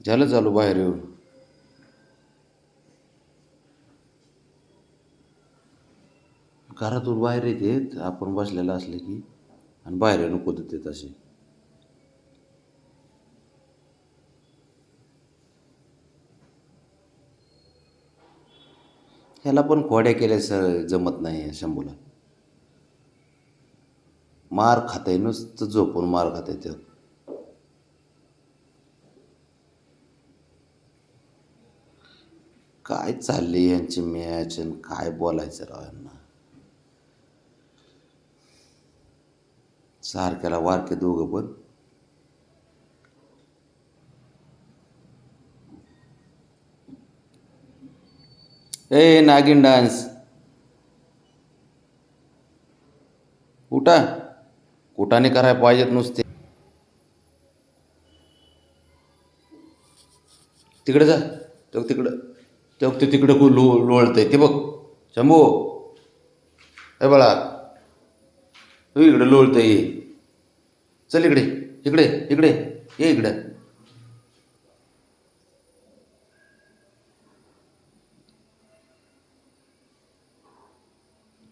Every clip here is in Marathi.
झालं चालू बाहेर येऊन. घरातून बाहेर येतेत आपण बसलेलं असलं की, आणि बाहेर येऊन कुदत असे. ह्याला पण खोड्या केल्या जमत नाही शंभूला. मार खाताय नुसतं झोपून मार खाताय ते. काय चालली यांची मॅच आणि काय बोलायचं राव यांना. सारख्याला वारके दोघं पण. ए नागिन डान्स उठा. कुठाने करायला पाहिजेत नुसते. तिकडे जा. तो तिकडं ते तिकडं लोळतंय ते बघ. शंभू ए बाळा, तू इकडे लोळतंय. चल इकडे इकडे इकडे ये इकडं.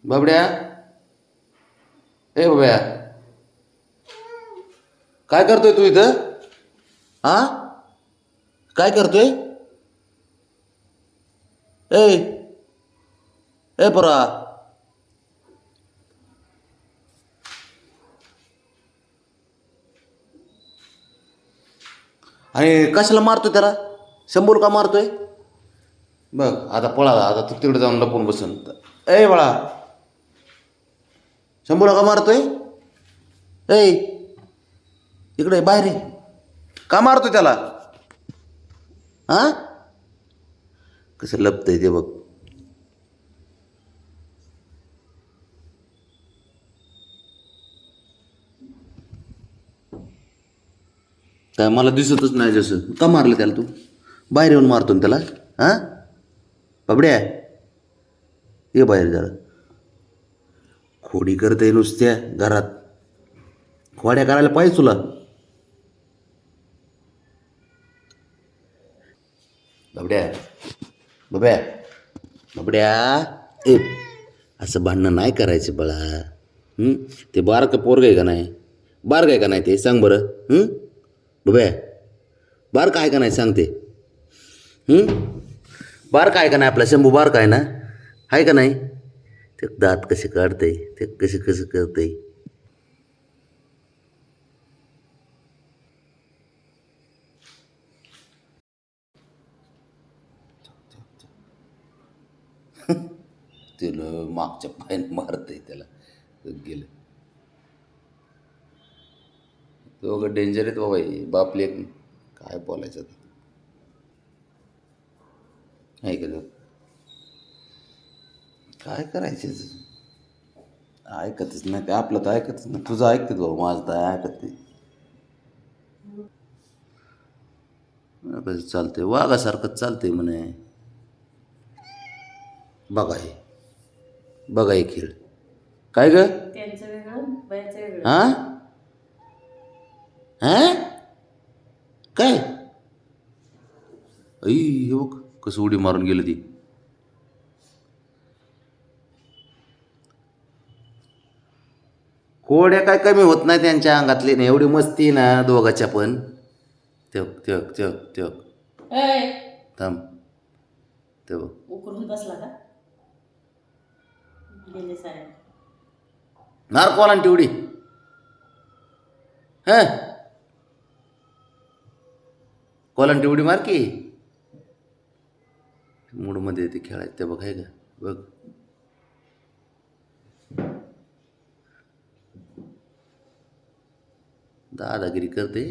बाबड्या, ए बाब्या, काय करतोय तू इथं? हा, काय करतोय? ए ए पोरा, आणि कशाला मारतोय त्याला? शंभूला का मारतोय? बघ आता पळा, आता तू तिकडे जाऊन लपून बसून. ए बाळा, शंभूला का मारतोय? ए इकडे बाहेर ये. का मारतोय त्याला? हा, कसं लपतंय ते बघ. काय मला दिसतच नाही जसं. का मारलं त्याला तू? बाहेर येऊन मारतो ना त्याला? हा बाबड्या, ये बाहेर जरा. खोडी करते नुसत्या घरात. खोड्या करायला पाहिजे तुला. बाबड्या, बाब्या, बाबड्या, ए असं भांडणं नाही करायचं बाळा. ते बारकं पोरग आहे का नाही? बारक आहे का नाही ते सांग बरं. बाब्या, बारकं आहे का नाही सांग ते. बारकं आहे का नाही आपला शंभू? बारकं आहे ना? आहे का नाही? ते दात कसे काढतंय, ते कसे कसं करतंय. तिला मागच्या पायाने मारतंय त्याला. गेलं. दोघं डेंजर आहेत बाबा. हे बाप लेक. काय बोलायचं आता. आहे का तो? काय करायचं? ऐकतच नाही ते. आपलं तर ऐकतच नाही. तुझं ऐकते बाबा, माझं तर ऐकत नाही. कसं चालतंय? वाघासारखंच चालतंय म्हणे. बघा हे, बघा हे खेळ. काय ग? त्यांचं वेगळं, बायाचं वेगळं. हा हा, काय? ऐ हे बघ कसं उडी मारून गेलं ती. कोड्या काय कमी होत नाही त्यांच्या अंगातली ना. एवढी मस्ती ना दोघाच्या पण. ते ते ते ते थांब. ते बघ उकरून बसला का? गेले सारे. नार कोला तेवढी. हा, कोलांटी उडी मार की. मूडमध्ये ते खेळायचं ते बघ. आहे का बघ. दादागिरी करते.